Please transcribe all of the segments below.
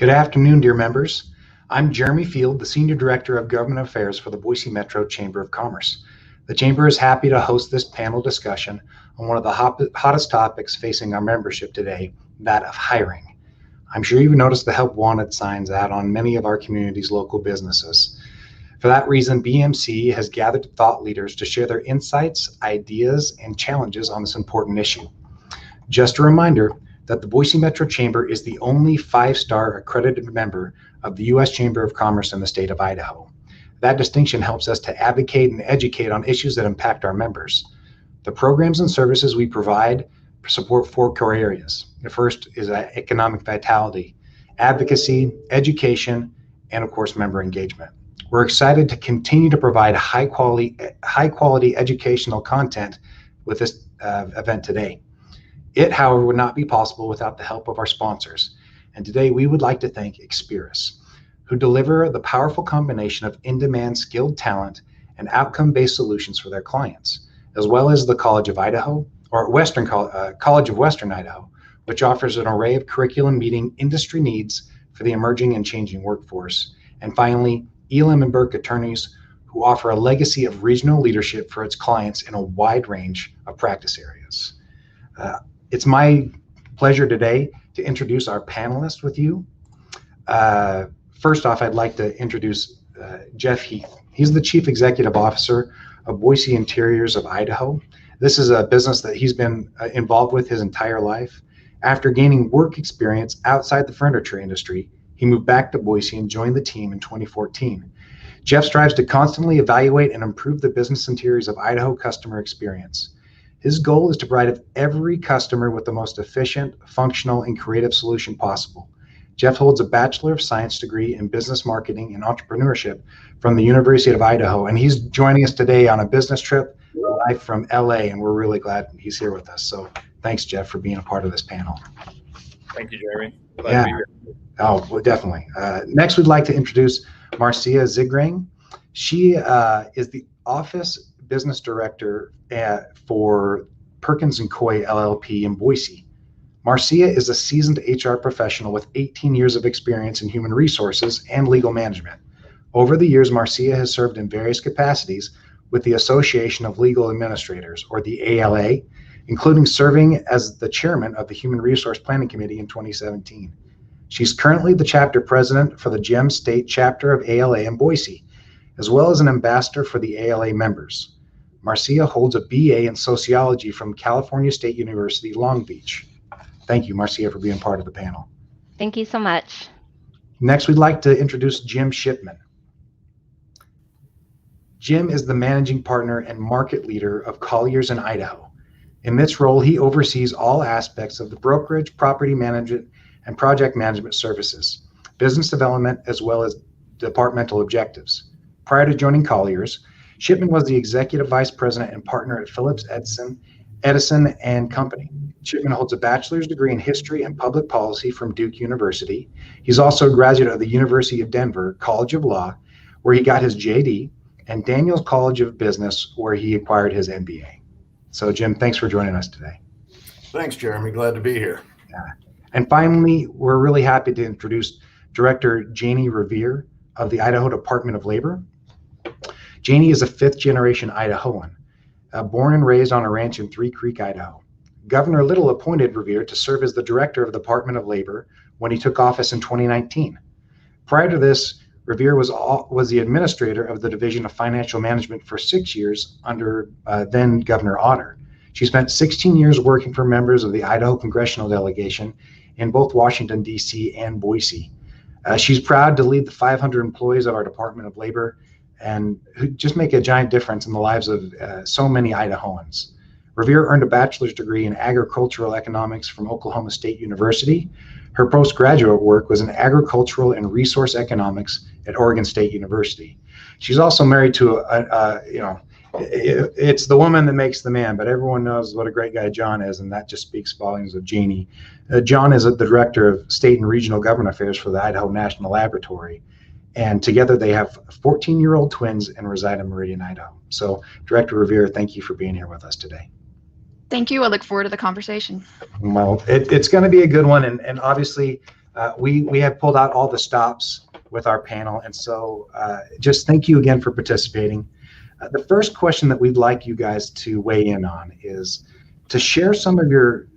Good afternoon, dear members. I'm Jeremy Field, the Senior Director of Government Affairs for the Boise Metro Chamber of Commerce. The Chamber is happy to host this panel discussion on one of the hottest topics facing our membership today, that of hiring. I'm sure you've noticed the Help Wanted signs out on many of our community's local businesses. For that reason, BMC has gathered thought leaders to share their insights, ideas, and challenges on this important issue. Just a reminder that the Boise Metro Chamber is the only 5-star accredited member of the U.S. Chamber of Commerce in the state of Idaho. That distinction helps us to advocate and educate on issues that impact our members. The programs and services we provide support 4 core areas. The first is economic vitality, advocacy, education, and of course, member engagement. We're excited to continue to provide high quality educational content with this event today. It, however, would not be possible without the help of our sponsors. And today we would like to thank Experis, who deliver the powerful combination of in-demand skilled talent and outcome-based solutions for their clients, as well as the College of Idaho, or College of Western Idaho, which offers an array of curriculum meeting industry needs for the emerging and changing workforce. And finally, Elam and Burke Attorneys, who offer a legacy of regional leadership for its clients in a wide range of practice areas. It's my pleasure today to introduce our panelists with you. First off, I'd like to introduce Jeff Heath. He's the Chief Executive Officer of Boise Interiors of Idaho. This is a business that he's been involved with his entire life. After gaining work experience outside the furniture industry, he moved back to Boise and joined the team in 2014. Jeff strives to constantly evaluate and improve the business interiors of Idaho customer experience. His goal is to provide every customer with the most efficient, functional, and creative solution possible. Jeff holds a Bachelor of Science degree in Business Marketing and Entrepreneurship from the University of Idaho, and he's joining us today on a business trip live from LA, and we're really glad he's here with us. So thanks, Jeff, for being a part of this panel. Thank you, Jeremy. Glad to be here. Oh, well, definitely. Next, we'd like to introduce Marcia Zigring. She is the Office Business Director for Perkins & Coy LLP in Boise. Marcia is a seasoned HR professional with 18 years of experience in human resources and legal management. Over the years, Marcia has served in various capacities with the Association of Legal Administrators, or the ALA, including serving as the chairman of the Human Resource Planning Committee in 2017. She's currently the chapter president for the GEM State chapter of ALA in Boise, as well as an ambassador for the ALA members. Marcia holds a BA in sociology from California State University, Long Beach. Thank you, Marcia, for being part of the panel. Thank you so much. Next, we'd like to introduce Jim Shipman. Jim is the managing partner and market leader of Colliers in Idaho. In this role, he oversees all aspects of the brokerage, property management, and project management services, business development, as well as departmental objectives. Prior to joining Colliers, Shipman was the executive vice president and partner at Phillips Edison and Company. Shipman holds a bachelor's degree in history and public policy from Duke University. He's also a graduate of the University of Denver College of Law, where he got his JD, and Daniels College of Business, where he acquired his MBA. So, Jim, thanks for joining us today. Thanks, Jeremy. Glad to be here. Yeah. And finally, we're really happy to introduce Director Janie Revere of the Idaho Department of Labor. Janie is a 5th-generation Idahoan, born and raised on a ranch in Three Creek, Idaho. Governor Little appointed Revere to serve as the director of the Department of Labor when he took office in 2019. Prior to this, Revere was the administrator of the Division of Financial Management for 6 years under then Governor Otter. She spent 16 years working for members of the Idaho Congressional Delegation in both Washington, D.C. and Boise. She's proud to lead the 500 employees of our Department of Labor and who just make a giant difference in the lives of so many Idahoans. Revere earned a bachelor's degree in agricultural economics from Oklahoma State University. Her postgraduate work was in agricultural and resource economics at Oregon State University. She's also married to it's the woman that makes the man, but everyone knows what a great guy John is, and that just speaks volumes of Janie. John is the director of state and regional government affairs for the Idaho National Laboratory. And together they have 14-year-old twins and reside in Meridian, Idaho. So, Director Revere, thank you for being here with us today. Thank you. I look forward to the conversation. Well, it's going to be a good one. And obviously, we have pulled out all the stops with our panel, and so just thank you again for participating. The first question that we'd like you guys to weigh in on is to share some of your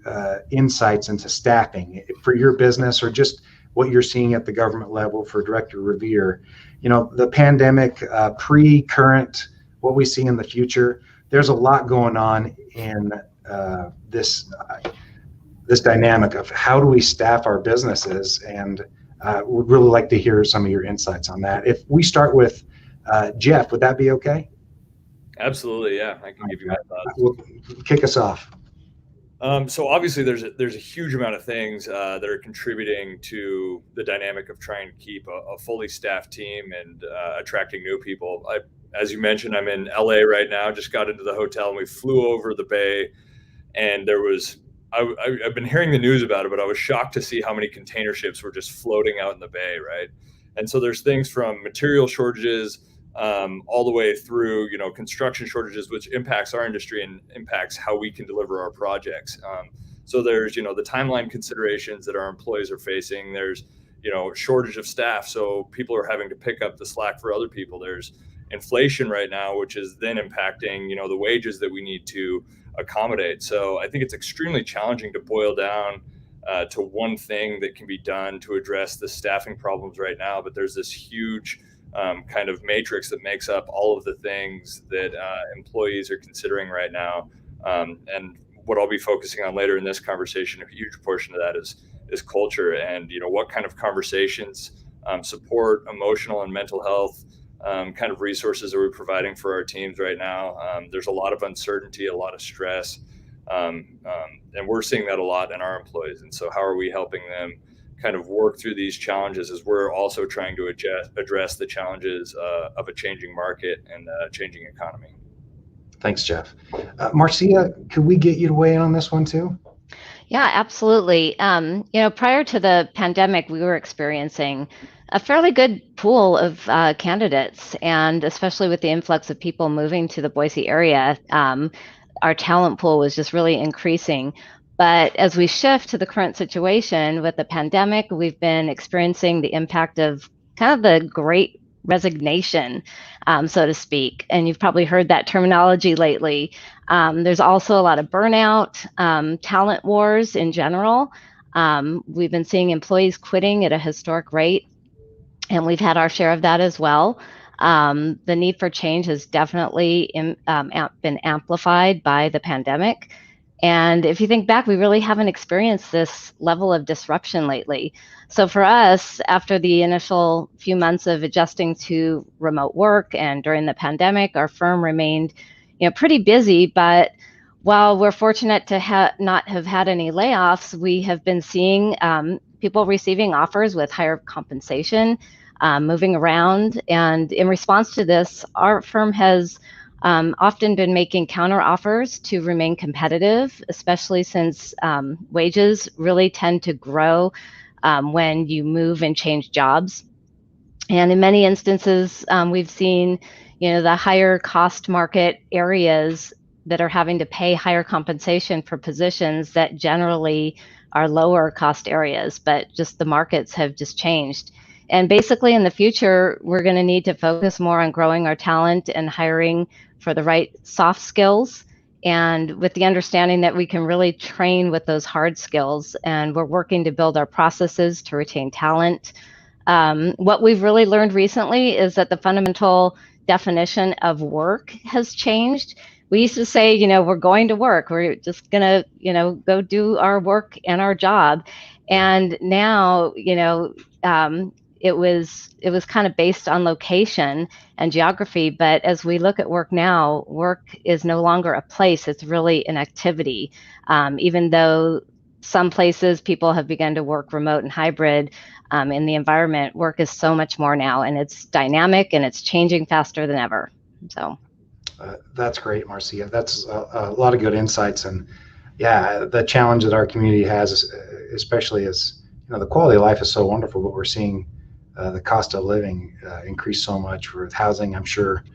insights into staffing for your business, or just what you're seeing at the government level for Director Revere. The pandemic, current, what we see in the future. There's a lot going on in this dynamic of how do we staff our businesses, and would really like to hear some of your insights on that. If we start with Jeff, would that be okay? Absolutely, yeah. I can give you my thoughts. Well, kick us off. So obviously there's a huge amount of things that are contributing to the dynamic of trying to keep a fully staffed team and attracting new people. As you mentioned, I'm in LA right now, just got into the hotel, and we flew over the Bay, and I've been hearing the news about it, but I was shocked to see how many container ships were just floating out in the Bay, right? And so there's things from material shortages all the way through, construction shortages, which impacts our industry and impacts how we can deliver our projects. So there's, the timeline considerations that our employees are facing. There's, shortage of staff, so people are having to pick up the slack for other people. There's inflation right now, which is then impacting, the wages that we need to accommodate. So I think it's extremely challenging to boil down to one thing that can be done to address the staffing problems right now. But there's this huge kind of matrix that makes up all of the things that employees are considering right now. And what I'll be focusing on later in this conversation, a huge portion of that is culture, and what kind of conversations, support, emotional and mental health kind of resources are we providing for our teams right now. There's a lot of uncertainty, a lot of stress, and we're seeing that a lot in our employees. And so how are we helping them kind of work through these challenges as we're also trying to address the challenges of a changing market and a changing economy. Thanks, Jeff. Marcia, could we get you to weigh in on this one too? Yeah, absolutely. Prior to the pandemic, we were experiencing a fairly good pool of candidates, and especially with the influx of people moving to the Boise area, our talent pool was just really increasing. But as we shift to the current situation with the pandemic, we've been experiencing the impact of kind of the great resignation, so to speak. And you've probably heard that terminology lately. There's also a lot of burnout, talent wars in general. We've been seeing employees quitting at a historic rate, and we've had our share of that as well. The need for change has definitely been amplified by the pandemic. And if you think back, we really haven't experienced this level of disruption lately. So for us, after the initial few months of adjusting to remote work and during the pandemic, our firm remained, pretty busy. But while we're fortunate to not have had any layoffs, we have been seeing people receiving offers with higher compensation, moving around. And in response to this, our firm has often been making counter offers to remain competitive, especially since wages really tend to grow when you move and change jobs. And in many instances, we've seen, the higher cost market areas that are having to pay higher compensation for positions that generally are lower cost areas, but just the markets have just changed. And basically in the future, we're going to need to focus more on growing our talent and hiring for the right soft skills, and with the understanding that we can really train with those hard skills. And we're working to build our processes to retain talent. What we've really learned recently is that the fundamental definition of work has changed. We used to say, we're going to work. We're just going to, go do our work and our job. And now, it was kind of based on location and geography. But as we look at work now, work is no longer a place, it's really an activity. Even though some places people have begun to work remote and hybrid in the environment, work is so much more now, and it's dynamic and it's changing faster than ever. So. That's great, Marcia. That's a lot of good insights. And yeah, the challenge that our community has, especially as, the quality of life is so wonderful, but we're seeing the cost of living increase so much with housing. I'm sure,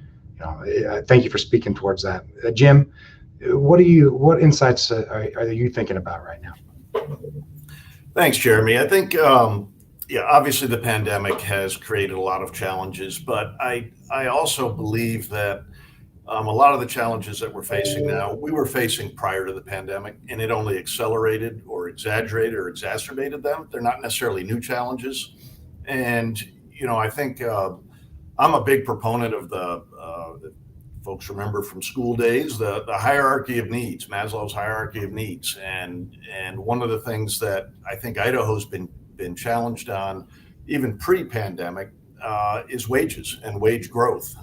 thank you for speaking towards that. Jim, what insights are you thinking about right now? Thanks, Jeremy. I think, Yeah, obviously the pandemic has created a lot of challenges, but I also believe that a lot of the challenges that we're facing now, we were facing prior to the pandemic, and it only accelerated or exaggerated or exacerbated them. They're not necessarily new challenges. And, I think I'm a big proponent of the folks remember from school days, the hierarchy of needs, Maslow's hierarchy of needs. And one of the things that I think Idaho's been challenged on, even pre-pandemic, is wages and wage growth.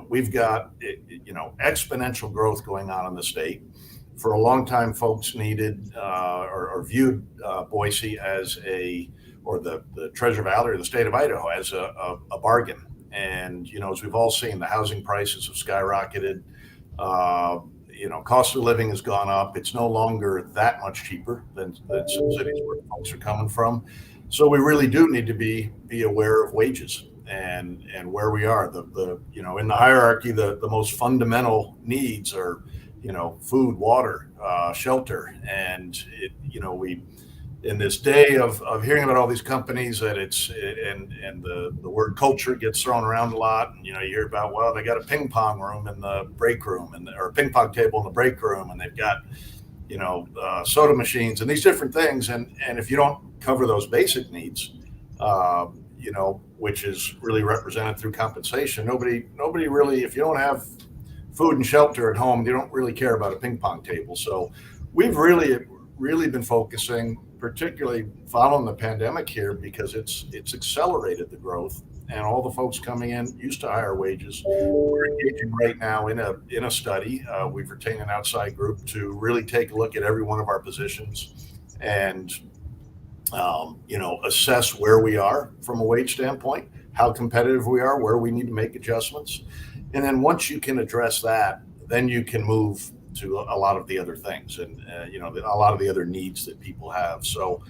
We've got exponential growth going on in the state. For a long time, folks needed or viewed Boise as or the Treasure Valley or the state of Idaho as a bargain. And as we've all seen, the housing prices have skyrocketed. Cost of living has gone up. It's no longer that much cheaper than some cities where folks are coming from. So we really do need to be aware of wages and where we are. In the hierarchy, the most fundamental needs are food, water, shelter, and we in this day of hearing about all these companies that and the word culture gets thrown around a lot. And, you hear about, well, they got a ping pong room in the break room or a ping pong table in the break room, and they've got soda machines and these different things. And if you don't cover those basic needs, which is really represented through compensation, nobody really, if you don't have food and shelter at home, you don't really care about a ping pong table. So we've really been focusing, particularly following the pandemic here, because it's accelerated the growth, and all the folks coming in used to higher wages. We're engaging right now in a study. We've retained an outside group to really take a look at every one of our positions and assess where we are from a wage standpoint, how competitive we are, where we need to make adjustments. And then once you can address that, then you can move to a lot of the other things and, a lot of the other needs that people have. So,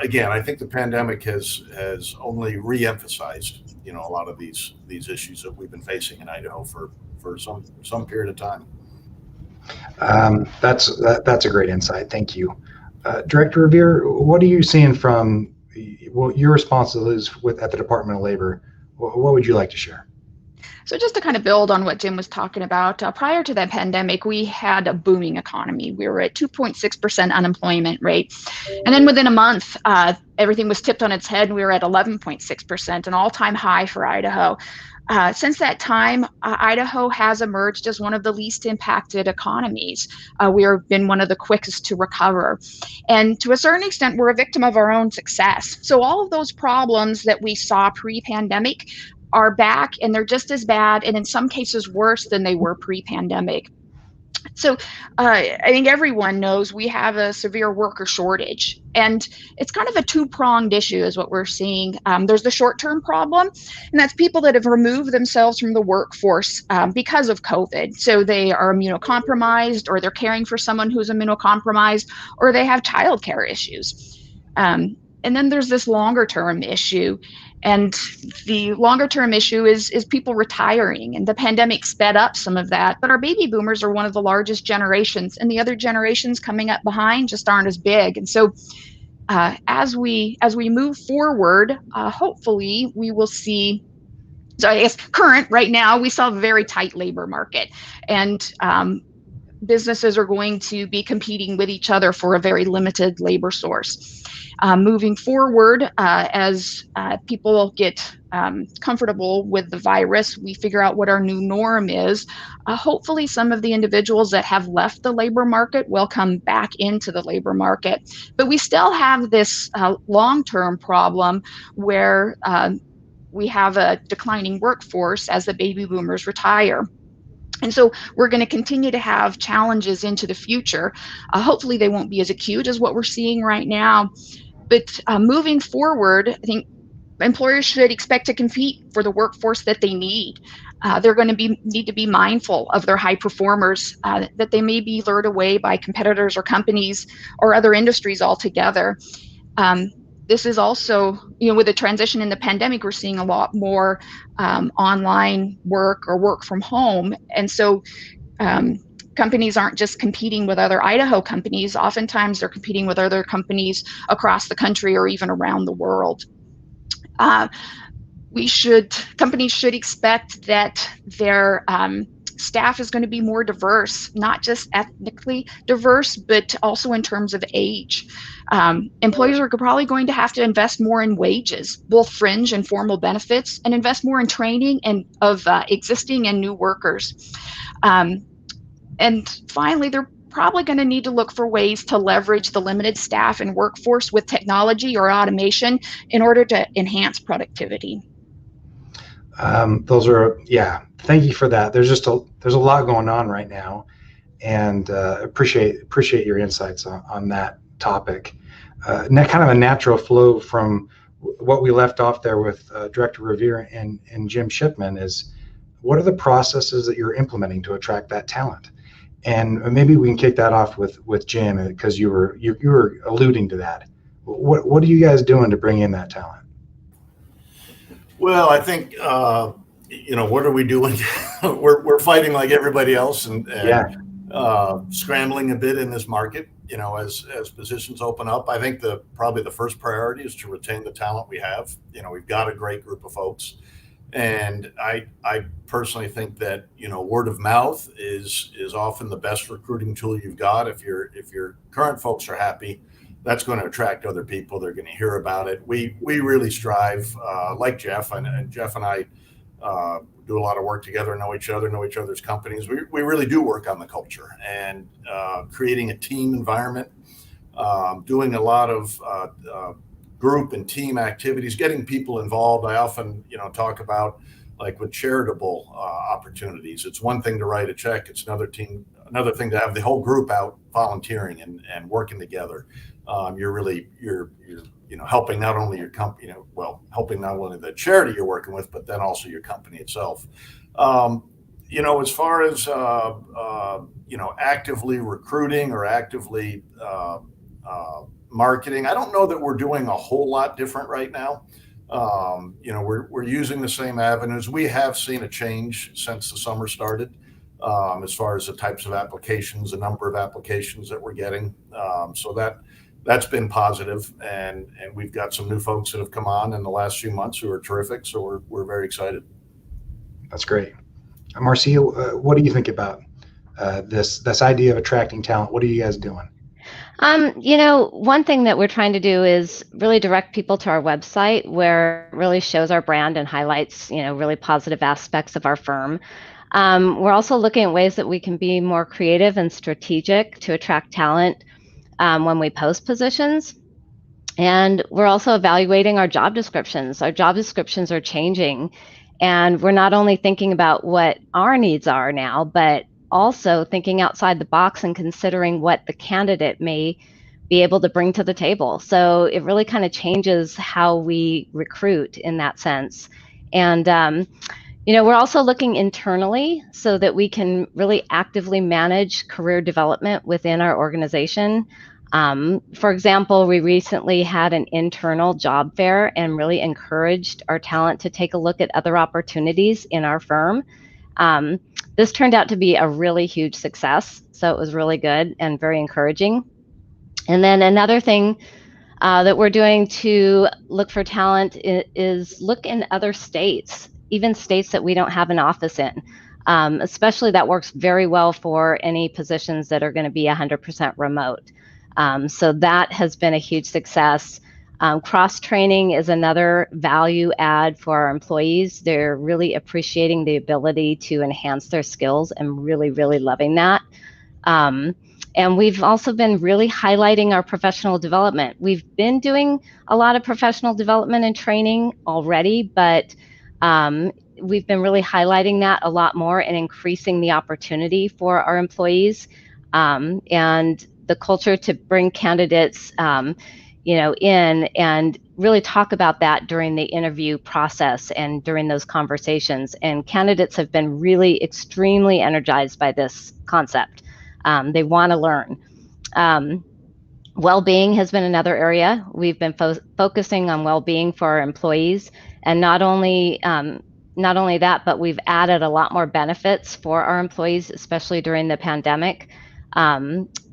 again, I think the pandemic has only re-emphasized, a lot of these issues that we've been facing in Idaho for some period of time. That's a great insight. Thank you. Director Revere, what are you seeing from your responsibilities at the Department of Labor? What would you like to share? So just to kind of build on what Jim was talking about, prior to the pandemic, we had a booming economy. We were at 2.6% unemployment rate. And then within a month, everything was tipped on its head, and we were at 11.6%, an all-time high for Idaho. Since that time, Idaho has emerged as one of the least impacted economies. We have been one of the quickest to recover. And to a certain extent, we're a victim of our own success. So all of those problems that we saw pre-pandemic are back, and they're just as bad, and in some cases worse than they were pre-pandemic. So I think everyone knows we have a severe worker shortage, and it's kind of a two-pronged issue is what we're seeing. There's the short-term problem, and that's people that have removed themselves from the workforce because of COVID. So they are immunocompromised, or they're caring for someone who's immunocompromised, or they have childcare issues. And then there's this longer-term issue. And the longer term issue is people retiring, and the pandemic sped up some of that. But our baby boomers are one of the largest generations, and the other generations coming up behind just aren't as big. And so as we move forward, hopefully we will see. So I guess right now we saw a very tight labor market, and businesses are going to be competing with each other for a very limited labor source. Moving forward, as people get comfortable with the virus, we figure out what our new norm is. Hopefully some of the individuals that have left the labor market will come back into the labor market. But we still have this long-term problem where we have a declining workforce as the baby boomers retire. And so we're going to continue to have challenges into the future. Hopefully they won't be as acute as what we're seeing right now. But moving forward, I think employers should expect to compete for the workforce that they need. They're going to need to be mindful of their high performers, that they may be lured away by competitors or companies or other industries altogether. This is also, with the transition in the pandemic, we're seeing a lot more online work or work from home. And so companies aren't just competing with other Idaho companies. Oftentimes they're competing with other companies across the country or even around the world. Companies should expect that their staff is going to be more diverse, not just ethnically diverse, but also in terms of age. Employers are probably going to have to invest more in wages, both fringe and formal benefits, and invest more in training of existing and new workers. And finally, they're probably going to need to look for ways to leverage the limited staff and workforce with technology or automation in order to enhance productivity. Thank you for that. There's a lot going on right now, and appreciate your insights on that topic. Kind of a natural flow from what we left off there with Director Revere and Jim Shipman is, what are the processes that you're implementing to attract that talent? And maybe we can kick that off with Jim, because you were alluding to that. What are you guys doing to bring in that talent? Well, I think what are we doing? we're fighting like everybody else, and scrambling a bit in this market. As positions open up, I think probably the first priority is to retain the talent we have. We've got a great group of folks, and I personally think that word of mouth is often the best recruiting tool you've got. If your current folks are happy, that's going to attract other people. They're going to hear about it. We really strive, like Jeff and Jeff and I do a lot of work together, know each other's companies. We really do work on the culture and creating a team environment, doing a lot of group and team activities, getting people involved. I often talk about, like, with charitable opportunities. It's one thing to write a check. It's another thing to have the whole group out volunteering and working together. You're helping not only your company, helping not only the charity you're working with, but then also your company itself. As far as actively recruiting or actively marketing, I don't know that we're doing a whole lot different right now. We're using the same avenues. We have seen a change since the summer started, as far as the types of applications, the number of applications that we're getting. So that's been positive, and we've got some new folks that have come on in the last few months who are terrific. So we're very excited. That's great. Marcia, what do you think about this idea of attracting talent? What are you guys doing? One thing that we're trying to do is really direct people to our website, where it really shows our brand and highlights, really positive aspects of our firm. We're also looking at ways that we can be more creative and strategic to attract talent when we post positions. And we're also evaluating our job descriptions. Our job descriptions are changing, and we're not only thinking about what our needs are now, but also thinking outside the box and considering what the candidate may be able to bring to the table. So it really kind of changes how we recruit in that sense. And we're also looking internally so that we can really actively manage career development within our organization. For example, we recently had an internal job fair and really encouraged our talent to take a look at other opportunities in our firm. This turned out to be a really huge success, so it was really good and very encouraging. And then another thing that we're doing to look for talent is look in other states, even states that we don't have an office in. Especially that works very well for any positions that are going to be 100% remote. So that has been a huge success. Cross-training is another value add for our employees. They're really appreciating the ability to enhance their skills and really, really loving that. And we've also been really highlighting our professional development. We've been doing a lot of professional development and training already, but we've been really highlighting that a lot more and increasing the opportunity for our employees, and the culture to bring candidates in and really talk about that during the interview process and during those conversations. And candidates have been really extremely energized by this concept. They want to learn. Well-being has been another area. We've been focusing on well-being for our employees, and not only that, but we've added a lot more benefits for our employees, especially during the pandemic.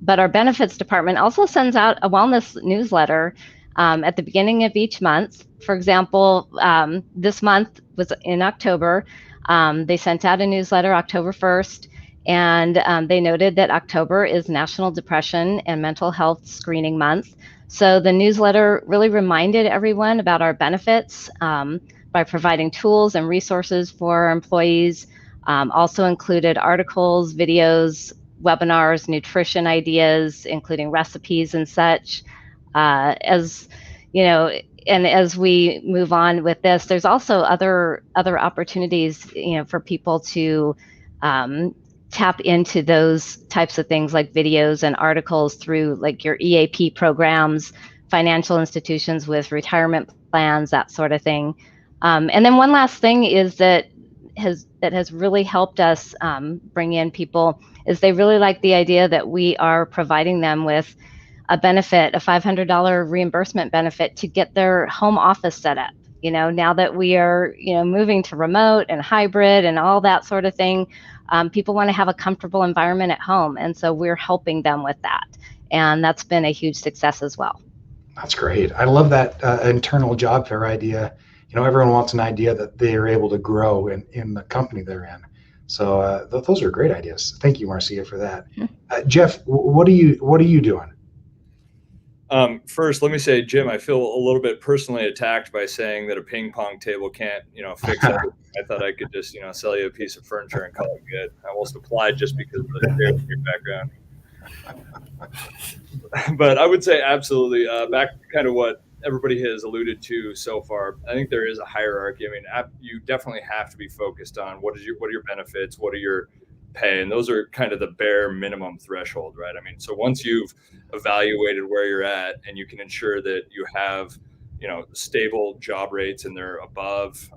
But our benefits department also sends out a wellness newsletter at the beginning of each month. For example, this month was in October. They sent out a newsletter October 1st, and they noted that October is National Depression and Mental Health Screening Month. So the newsletter really reminded everyone about our benefits by providing tools and resources for our employees. Also included articles, videos, webinars, nutrition ideas, including recipes and such. As you know, and as we move on with this, there's also other opportunities, for people to tap into those types of things like videos and articles through like your EAP programs, financial institutions with retirement plans, that sort of thing. And then one last thing is that has really helped us bring in people is they really like the idea that we are providing them with a benefit, a $500 reimbursement benefit to get their home office set up. Now that we are, moving to remote and hybrid and all that sort of thing, people want to have a comfortable environment at home. And so we're helping them with that. And that's been a huge success as well. That's great. I love that internal job fair idea. Everyone wants an idea that they are able to grow in the company they're in. So those are great ideas. Thank you, Marcia, for that. Jeff, what are you doing? First, let me say, Jim, I feel a little bit personally attacked by saying that a ping pong table can't, fix everything. I thought I could just, sell you a piece of furniture and call it good. I almost applied just because of the background. But I would say absolutely. Back to kind of what everybody has alluded to so far. I think there is a hierarchy. I mean, you definitely have to be focused on what are your benefits, what are your pay, and those are kind of the bare minimum threshold, right? I mean, so once you've evaluated where you're at and you can ensure that you have, stable job rates and they're above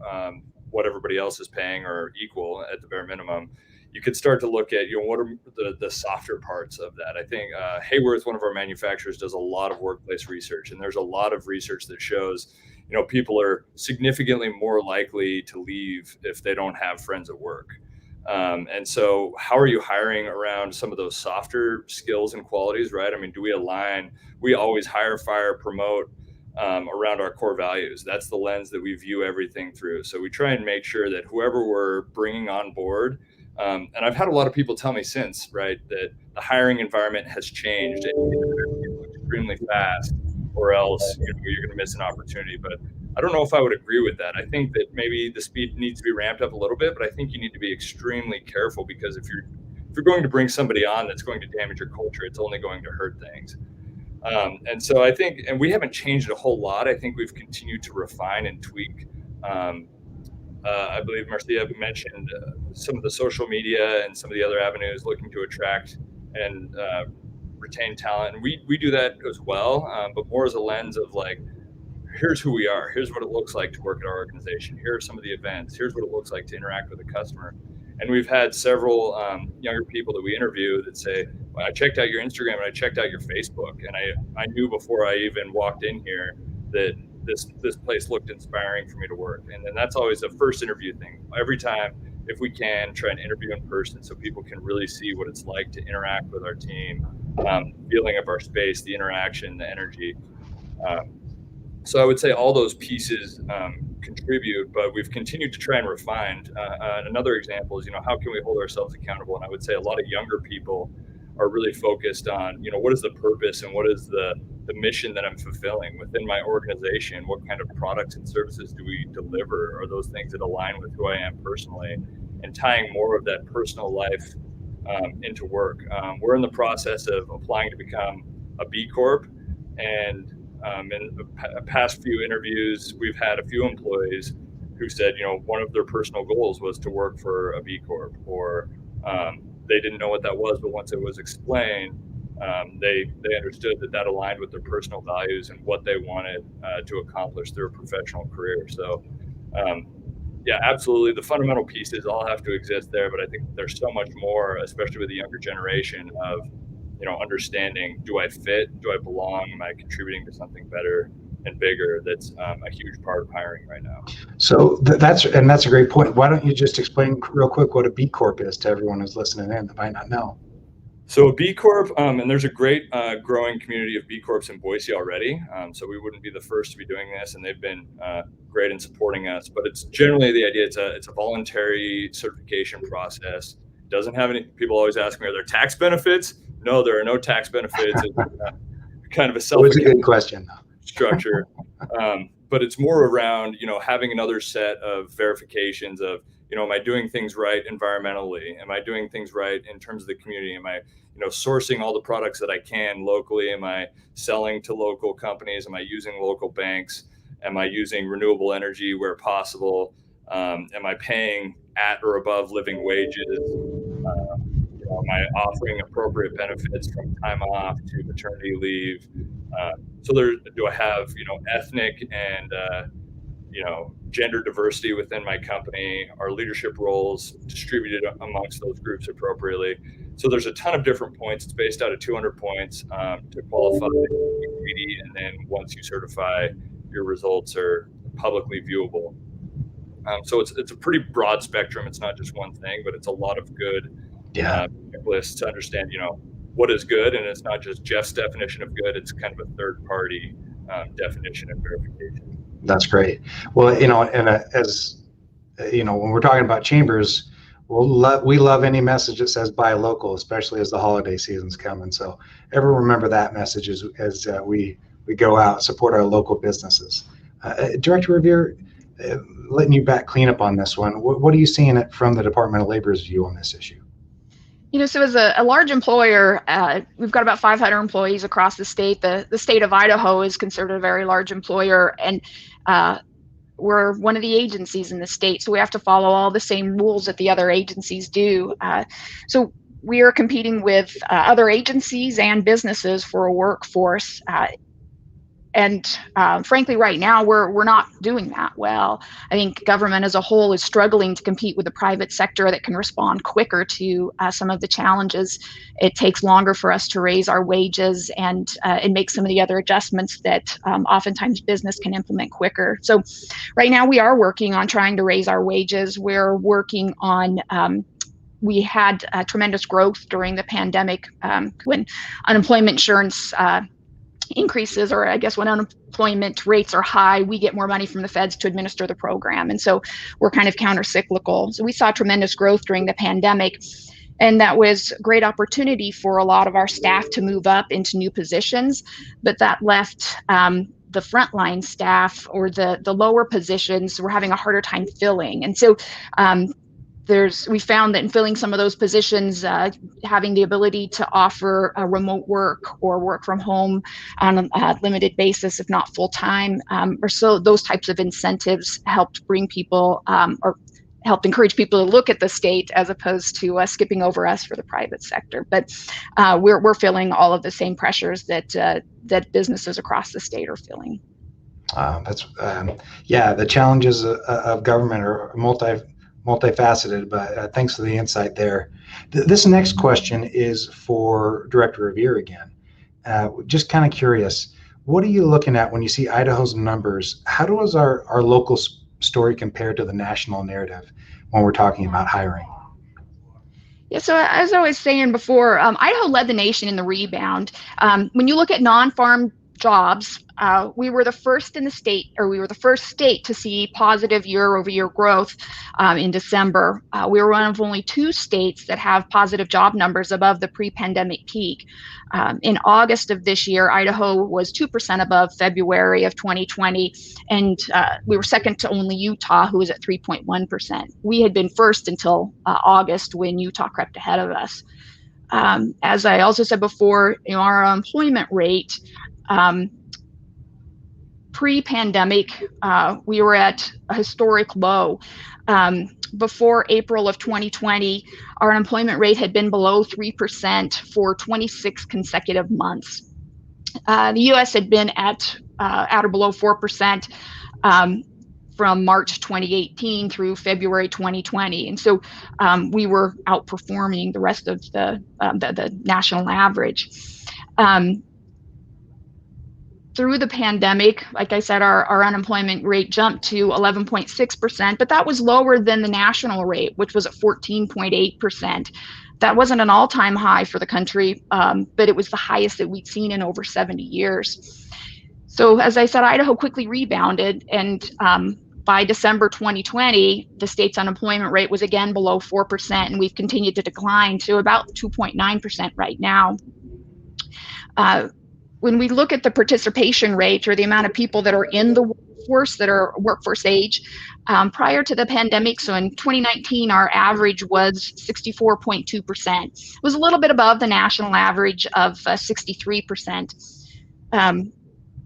what everybody else is paying or equal at the bare minimum, you could start to look at, what are the softer parts of that. I think Hayworth, one of our manufacturers, does a lot of workplace research, and there's a lot of research that shows, people are significantly more likely to leave if they don't have friends at work. And so how are you hiring around some of those softer skills and qualities, right? I mean, do we align? We always hire, fire, promote around our core values. That's the lens that we view everything through. So we try and make sure that whoever we're bringing on board, and I've had a lot of people tell me since, right, that the hiring environment has changed extremely fast, or else you're going to miss an opportunity. But I don't know if I would agree with that. I think that maybe the speed needs to be ramped up a little bit, but I think you need to be extremely careful, because if you're going to bring somebody on that's going to damage your culture, it's only going to hurt things. And so I think, and we haven't changed a whole lot. I think we've continued to refine and tweak. I believe Marcia mentioned some of the social media and some of the other avenues looking to attract and retain talent. And we do that as well, but more as a lens of like, here's who we are. Here's what it looks like to work at our organization. Here are some of the events. Here's what it looks like to interact with a customer. And we've had several younger people that we interview that say, well, I checked out your Instagram and I checked out your Facebook. And I knew before I even walked in here that this place looked inspiring for me to work. And then that's always the first interview thing. Every time, if we can, try and interview in person so people can really see what it's like to interact with our team, feeling of our space, the interaction, the energy. So I would say all those pieces contribute, but we've continued to try and refine. Another example is, how can we hold ourselves accountable? And I would say a lot of younger people are really focused on, what is the purpose and what is the mission that I'm fulfilling within my organization? What kind of products and services do we deliver? Are those things that align with who I am personally? And tying more of that personal life into work. We're in the process of applying to become a B Corp, and in the past few interviews, we've had a few employees who said, one of their personal goals was to work for a B Corp, or they didn't know what that was, but once it was explained, they understood that aligned with their personal values and what they wanted to accomplish through a professional career. So, yeah, absolutely. The fundamental pieces all have to exist there, but I think there's so much more, especially with the younger generation, of understanding, do I fit? Do I belong? Am I contributing to something better and bigger? That's a huge part of hiring right now. So that's a great point. Why don't you just explain real quick what a B Corp is to everyone who's listening in that might not know? So a B Corp, and there's a great growing community of B Corps in Boise already. So we wouldn't be the first to be doing this, and they've been great in supporting us. But it's generally the idea it's a voluntary certification process. Doesn't have any. People always ask me, are there tax benefits? No, there are no tax benefits. It's kind of a Always a good question. structure, but it's more around having another set of verifications of am I doing things right environmentally? Am I doing things right in terms of the community? Am I sourcing all the products that I can locally? Am I selling to local companies? Am I using local banks? Am I using renewable energy where possible? Am I paying at or above living wages? Am I offering appropriate benefits from time off to maternity leave? So do I have ethnic and gender diversity within my company? Are leadership roles distributed amongst those groups appropriately? So there's a ton of different points. It's based out of 200 points to qualify, and then once you certify, your results are publicly viewable. So it's a pretty broad spectrum. It's not just one thing, but it's a lot of good lists to understand what is good, and it's not just Jeff's definition of good. It's kind of a third party definition and verification. That's great. Well, and as when we're talking about chambers, we love any message that says buy local, especially as the holiday season's coming. So ever remember that message as we go out, support our local businesses. Director Revere, letting you back clean up on this one. What are you seeing from the Department of Labor's view on this issue? So as a large employer, we've got about 500 employees across the state. The state of Idaho is considered a very large employer, and we're one of the agencies in the state, so we have to follow all the same rules that the other agencies do. So we are competing with other agencies and businesses for a workforce. And frankly, right now, we're not doing that well. I think government as a whole is struggling to compete with the private sector that can respond quicker to some of the challenges. It takes longer for us to raise our wages and make some of the other adjustments that oftentimes business can implement quicker. So right now, we are working on trying to raise our wages. We're working on we had tremendous growth during the pandemic when unemployment insurance increases, or I guess when unemployment rates are high, we get more money from the feds to administer the program. And so we're kind of counter-cyclical. So we saw tremendous growth during the pandemic, and that was a great opportunity for a lot of our staff to move up into new positions, but that left the frontline staff or the lower positions were having a harder time filling. And so we found that in filling some of those positions, having the ability to offer remote work or work from home on a limited basis, if not full time, or so those types of incentives helped bring people or helped encourage people to look at the state as opposed to skipping over us for the private sector. But we're feeling all of the same pressures that businesses across the state are feeling. The challenges of government are multifaceted, but thanks for the insight there. This next question is for Director Revere again. Just kind of curious, what are you looking at when you see Idaho's numbers? How does our local story compare to the national narrative when we're talking about hiring? Yeah, so as I was saying before, Idaho led the nation in the rebound. When you look at non-farm jobs, we were the first in the state, or we were the first state to see positive year-over-year growth in December. We were one of only 2 states that have positive job numbers above the pre-pandemic peak. In August of this year, Idaho was 2% above February of 2020, and we were second to only Utah, who was at 3.1%. We had been first until August, when Utah crept ahead of us. As I also said before, our employment rate, pre-pandemic, we were at a historic low. Before April of 2020, our unemployment rate had been below 3% for 26 consecutive months. The U.S. had been at or below 4% from March 2018 through February 2020. And so we were outperforming the rest of the national average. Through the pandemic, like I said, our unemployment rate jumped to 11.6%, but that was lower than the national rate, which was at 14.8%. That wasn't an all-time high for the country, but it was the highest that we'd seen in over 70 years. So as I said, Idaho quickly rebounded, and by December 2020, the state's unemployment rate was again below 4%, and we've continued to decline to about 2.9% right now. When we look at the participation rate, or the amount of people that are in the workforce that are workforce age, prior to the pandemic, so in 2019, our average was 64.2%. It was a little bit above the national average of 63%.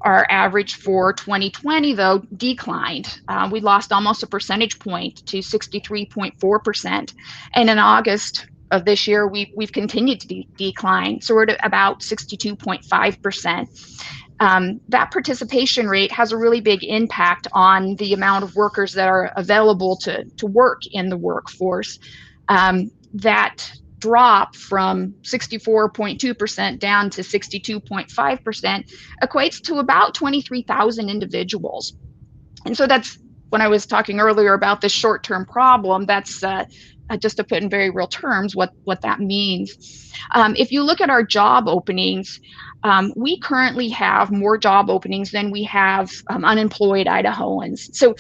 Our average for 2020, though, declined. We lost almost a percentage point to 63.4%. And in August of this year, we've continued to decline. So we're at about 62.5%. That participation rate has a really big impact on the amount of workers that are available to work in the workforce. That drop from 64.2% down to 62.5% equates to about 23,000 individuals. And so that's, when I was talking earlier about this short-term problem, that's just to put in very real terms what that means. If you look at our job openings, we currently have more job openings than we have unemployed Idahoans. So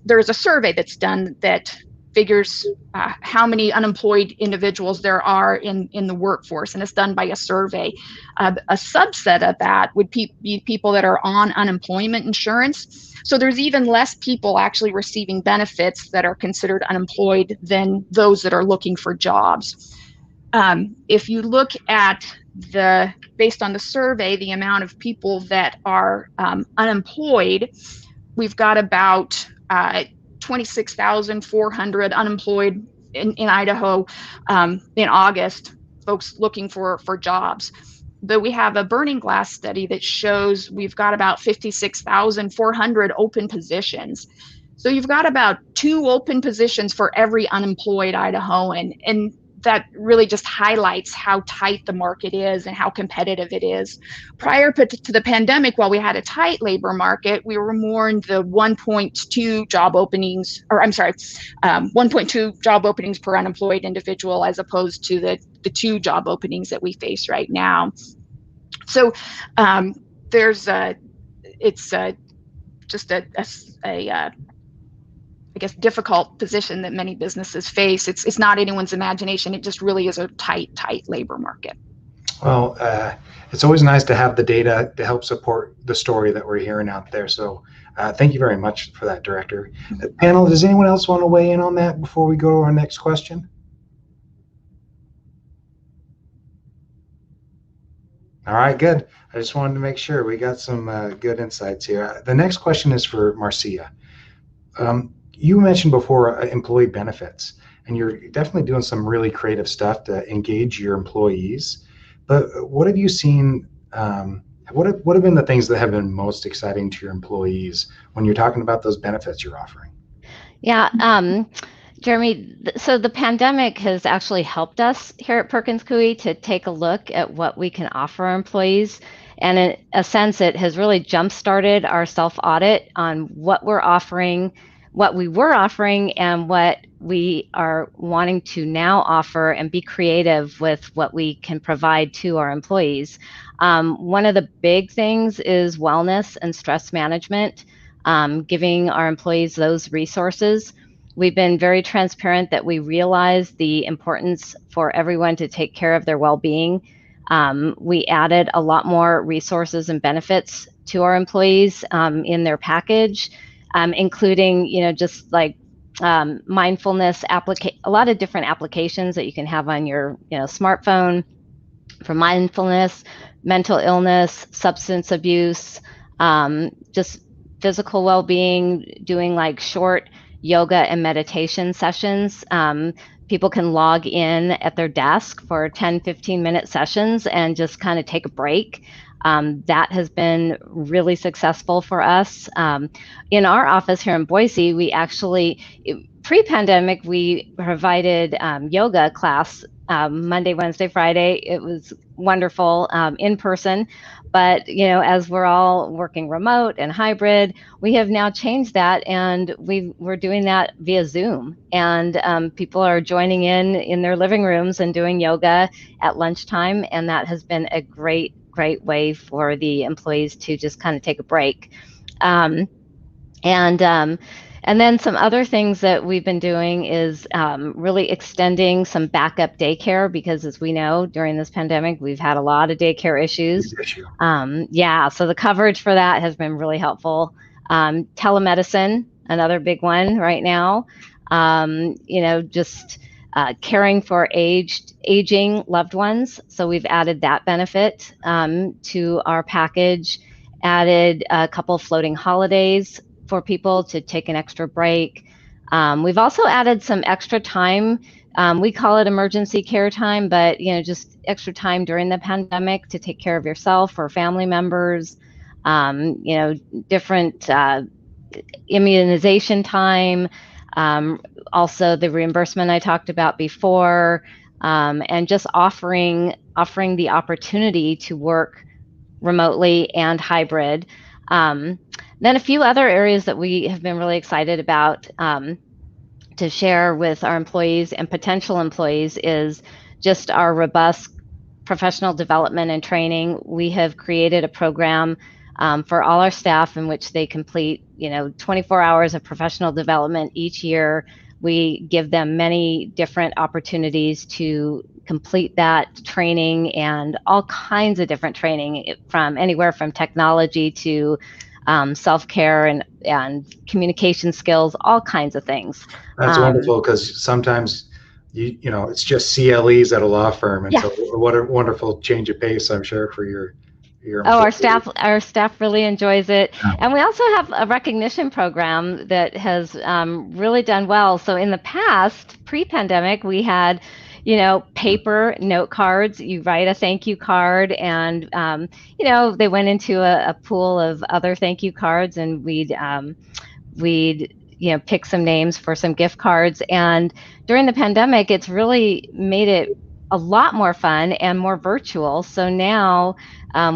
there's a survey that's done that figures how many unemployed individuals there are in the workforce, and it's done by a survey. A subset of that would be people that are on unemployment insurance. So there's even less people actually receiving benefits that are considered unemployed than those that are looking for jobs. If you look at based on the survey, the amount of people that are unemployed, we've got about 26,400 unemployed in Idaho in August, folks looking for jobs. But we have a Burning Glass study that shows we've got about 56,400 open positions. So you've got about 2 open positions for every unemployed Idahoan. And that really just highlights how tight the market is and how competitive it is. Prior to the pandemic, while we had a tight labor market, we were more in the 1.2 job openings, 1.2 job openings per unemployed individual, as opposed to the 2 job openings that we face right now. So it's just a I guess, difficult position that many businesses face. It's not anyone's imagination. It just really is a tight labor market. Well, it's always nice to have the data to help support the story that we're hearing out there. So thank you very much for that, Director. Panel, does anyone else want to weigh in on that before we go to our next question? All right, good. I just wanted to make sure we got some good insights here. The next question is for Marcia. You mentioned before employee benefits, and you're definitely doing some really creative stuff to engage your employees. But what have you seen? What have been the things that have been most exciting to your employees when you're talking about those benefits you're offering? Yeah, Jeremy, so the pandemic has actually helped us here at Perkins Coie to take a look at what we can offer our employees. And in a sense, it has really jump-started our self-audit on what we're offering, what we were offering, and what we are wanting to now offer, and be creative with what we can provide to our employees. One of the big things is wellness and stress management, giving our employees those resources. We've been very transparent that we realize the importance for everyone to take care of their well-being. We added a lot more resources and benefits to our employees in their package, including, just like mindfulness, a lot of different applications that you can have on your, smartphone for mindfulness, mental illness, substance abuse, just physical well-being, doing like short yoga and meditation sessions. People can log in at their desk for 10-15-minute sessions and just kind of take a break. That has been really successful for us. In our office here in Boise, we actually, pre-pandemic, we provided yoga class Monday, Wednesday, Friday. It was wonderful in person. But, as we're all working remote and hybrid, we have now changed that, and we're doing that via Zoom. And people are joining in their living rooms and doing yoga at lunchtime. And that has been a great way for the employees to just kind of take a break. And then some other things that we've been doing is really extending some backup daycare, because as we know, during this pandemic, we've had a lot of daycare issues. So the coverage for that has been really helpful. Telemedicine, another big one right now. Just caring for aging loved ones. So we've added that benefit to our package, added a couple floating holidays for people to take an extra break. We've also added some extra time. We call it emergency care time, but just extra time during the pandemic to take care of yourself or family members. Different immunization time. Also the reimbursement I talked about before, and just offering the opportunity to work remotely and hybrid. Then a few other areas that we have been really excited about to share with our employees and potential employees is just our robust professional development and training. We have created a program for all our staff in which they complete 24 hours of professional development each year. We give them many different opportunities to complete that training, and all kinds of different training, from anywhere from technology to self-care and communication skills, all kinds of things. That's wonderful, because sometimes it's just CLEs at a law firm, and so what a wonderful change of pace, I'm sure, for your our staff really enjoys it. And we also have a recognition program that has really done well. So in the past, pre-pandemic, we had paper note cards. You write a thank you card, and they went into a pool of other thank you cards, and we'd pick some names for some gift cards. And during the pandemic, it's really made it a lot more fun and more virtual. So now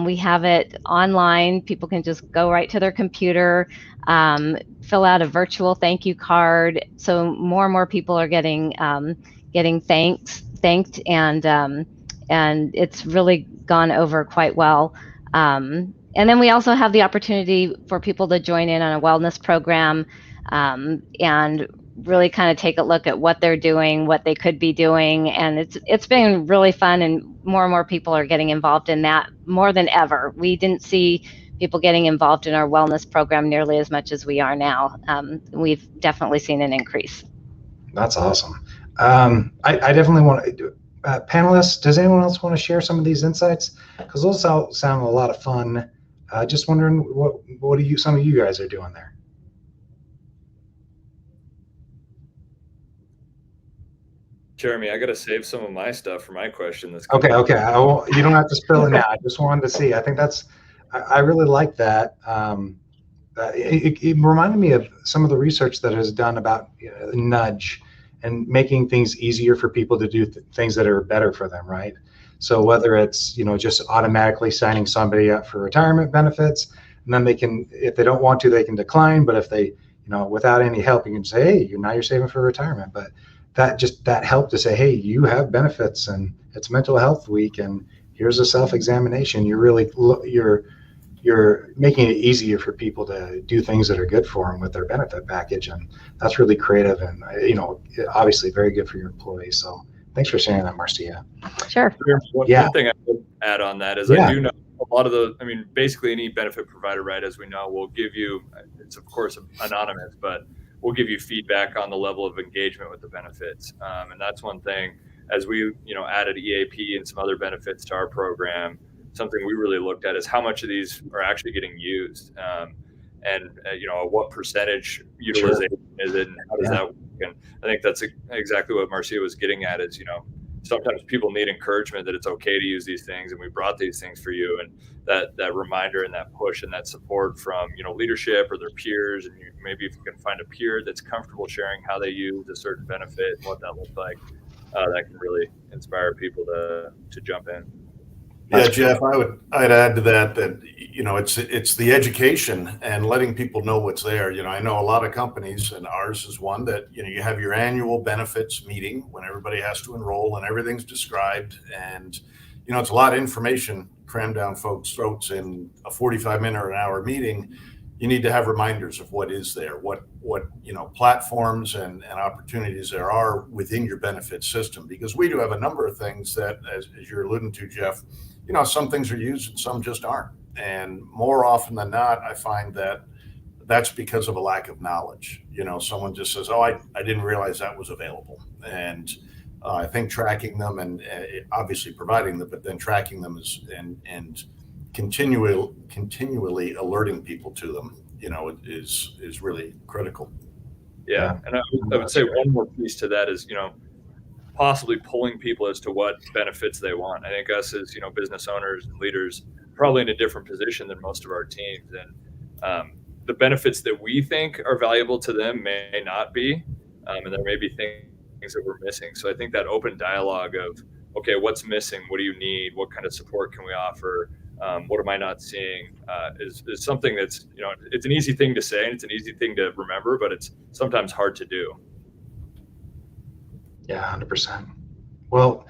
we have it online. People can just go right to their computer, fill out a virtual thank you card. So more and more people are getting thanked, and it's really gone over quite well. And then we also have the opportunity for people to join in on a wellness program, and really kind of take a look at what they're doing, what they could be doing. And it's been really fun, and more people are getting involved in that more than ever. We didn't see people getting involved in our wellness program nearly as much as we are now. We've definitely seen an increase. That's awesome. I definitely want to, panelists, does anyone else want to share some of these insights? Because those sound a lot of fun. Just wondering what some of you guys are doing there. Jeremy, I got to save some of my stuff for my question. Okay. You don't have to spill it now. I just wanted to see. I think I really like that. It reminded me of some of the research that is done about nudge and making things easier for people to do things that are better for them, right? So whether it's just automatically signing somebody up for retirement benefits, and then they can, if they don't want to, they can decline. But if they, without any help, you can say, hey, now you're saving for retirement. But that help to say, hey, you have benefits, and it's Mental Health Week, and here's a self-examination. You're making it easier for people to do things that are good for them with their benefit package, and that's really creative, and obviously very good for your employees. So thanks for sharing that, Marcia. Sure. One thing I would add on that is I do know a lot of basically any benefit provider, right, as we know, will give you, it's of course anonymous, but we'll give you feedback on the level of engagement with the benefits. And that's one thing, as we, added EAP and some other benefits to our program, something we really looked at is how much of these are actually getting used, and what percentage utilization is it, and how does that work? And I think that's exactly what Marcia was getting at is, sometimes people need encouragement that it's okay to use these things, and we brought these things for you, and that reminder and that push and that support from leadership or their peers, and maybe if you can find a peer that's comfortable sharing how they use a certain benefit and what that looks like, that can really inspire people to jump in. Yeah, Jeff, I'd add to that it's the education and letting people know what's there. I know a lot of companies, and ours is one, that you have your annual benefits meeting when everybody has to enroll and everything's described, and it's a lot of information crammed down folks' throats in a 45-minute or an hour meeting. You need to have reminders of what is there, what platforms and opportunities there are within your benefit system, because we do have a number of things that, as you're alluding to, Jeff, some things are used and some just aren't. And more often than not, I find that that's because of a lack of knowledge. Someone just says, oh, I didn't realize that was available. And I think tracking them and obviously providing them, but then tracking them and continually alerting people to them, is really critical. Yeah. And I would say one more piece to that is, possibly pulling people as to what benefits they want. I think us as, business owners and leaders, probably in a different position than most of our teams. And the benefits that we think are valuable to them may not be, and there may be things that we're missing. So I think that open dialogue of, okay, what's missing? What do you need? What kind of support can we offer? What am I not seeing? Is something that's, it's an easy thing to say and it's an easy thing to remember, but it's sometimes hard to do. Yeah, 100%. Well,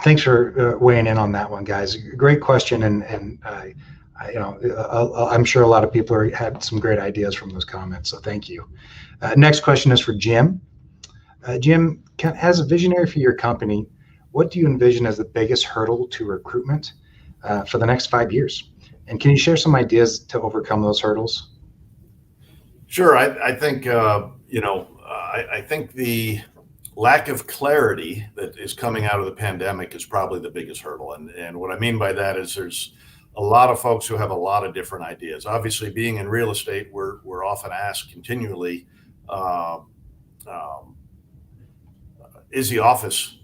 thanks for weighing in on that one, guys. Great question, and I'm sure a lot of people had some great ideas from those comments. So thank you. Next question is for Jim. Jim, as a visionary for your company, what do you envision as the biggest hurdle to recruitment for the next 5 years? And can you share some ideas to overcome those hurdles? Sure. I think I think the lack of clarity that is coming out of the pandemic is probably the biggest hurdle. And what I mean by that is there's a lot of folks who have a lot of different ideas. Obviously, being in real estate, we're often asked continually, is the office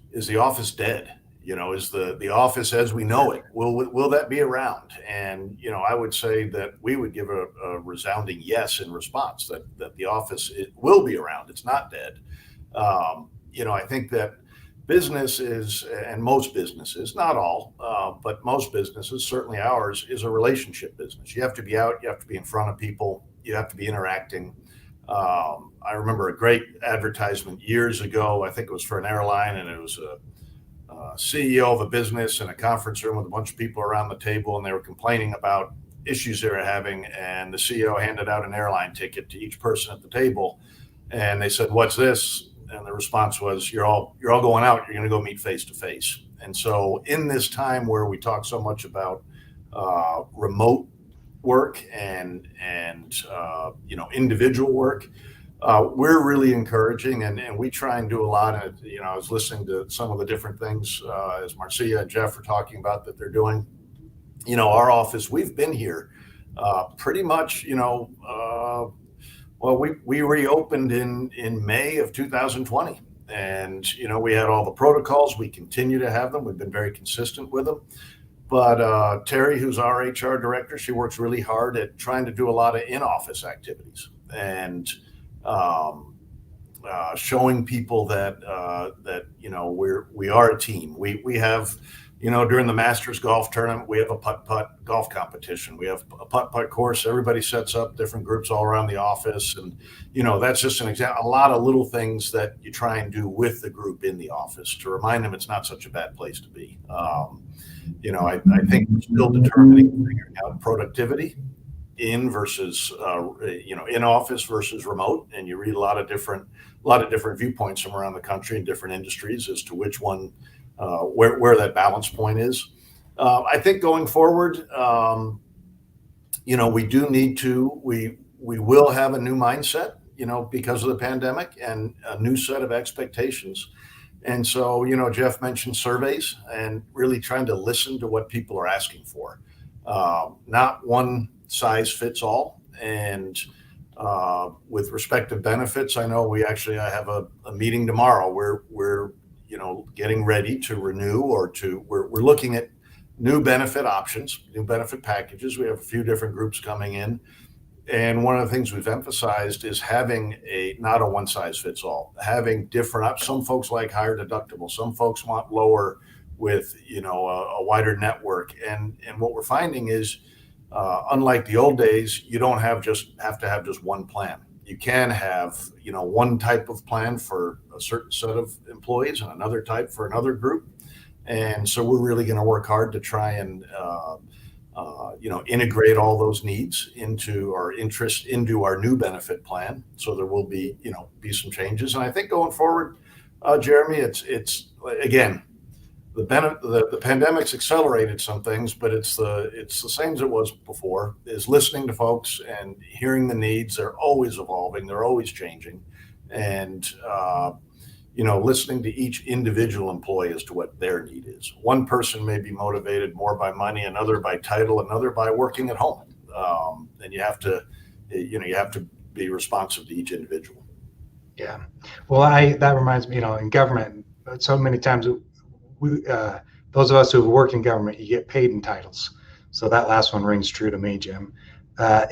dead? Is the office as we know it, will that be around? And, I would say that we would give a resounding yes in response, that the office, it will be around. It's not dead. I think that business is, and most businesses, not all, but most businesses, certainly ours, is a relationship business. You have to be out, you have to be in front of people, you have to be interacting. I remember a great advertisement years ago. I think it was for an airline, and it was a CEO of a business in a conference room with a bunch of people around the table, and they were complaining about issues they were having. And the CEO handed out an airline ticket to each person at the table, and they said, "What's this?" And the response was, "You're all going out. You're going to go meet face to face." And so, in this time where we talk so much about remote work and individual work, we're really encouraging, and we try and do a lot. And I was listening to some of the different things as Marcia and Jeff were talking about that they're doing. Our office, we've been here pretty much. Well, we reopened in May of 2020, and we had all the protocols. We continue to have them. We've been very consistent with them. But Terry, who's our HR director, she works really hard at trying to do a lot of in-office activities and showing people that we are a team. We have, during the Masters golf tournament, we have a putt-putt golf competition. We have a putt-putt course. Everybody sets up different groups all around the office. And, that's just an example, a lot of little things that you try and do with the group in the office to remind them it's not such a bad place to be. I think we're still determining, figuring out productivity in versus, in office versus remote. And you read a lot of different viewpoints from around the country in different industries as to which one, where that balance point is. I think going forward, we do need to, we will have a new mindset, because of the pandemic, and a new set of expectations. And so, Jeff mentioned surveys and really trying to listen to what people are asking for. Not one size fits all. And with respect to benefits, I know I have a meeting tomorrow where we're getting ready to renew we're looking at new benefit options, new benefit packages. We have a few different groups coming in. And one of the things we've emphasized is having not a one size fits all, having different, some folks like higher deductible, some folks want lower with, a wider network. And what we're finding is, unlike the old days, you don't have to have just one plan. You can have, one type of plan for a certain set of employees and another type for another group. And so we're really going to work hard to try and, integrate all those needs into our interest into our new benefit plan. So there will be some changes. And I think going forward, Jeremy, it's again, the pandemic's accelerated some things, but it's the same as it was before, is listening to folks and hearing the needs. They're always evolving. They're always changing. And, listening to each individual employee as to what their need is. One person may be motivated more by money, another by title, another by working at home. And you have to be responsive to each individual. Yeah. Well, that reminds me, in government, so many times those of us who work in government, you get paid in titles. So that last one rings true to me, Jim.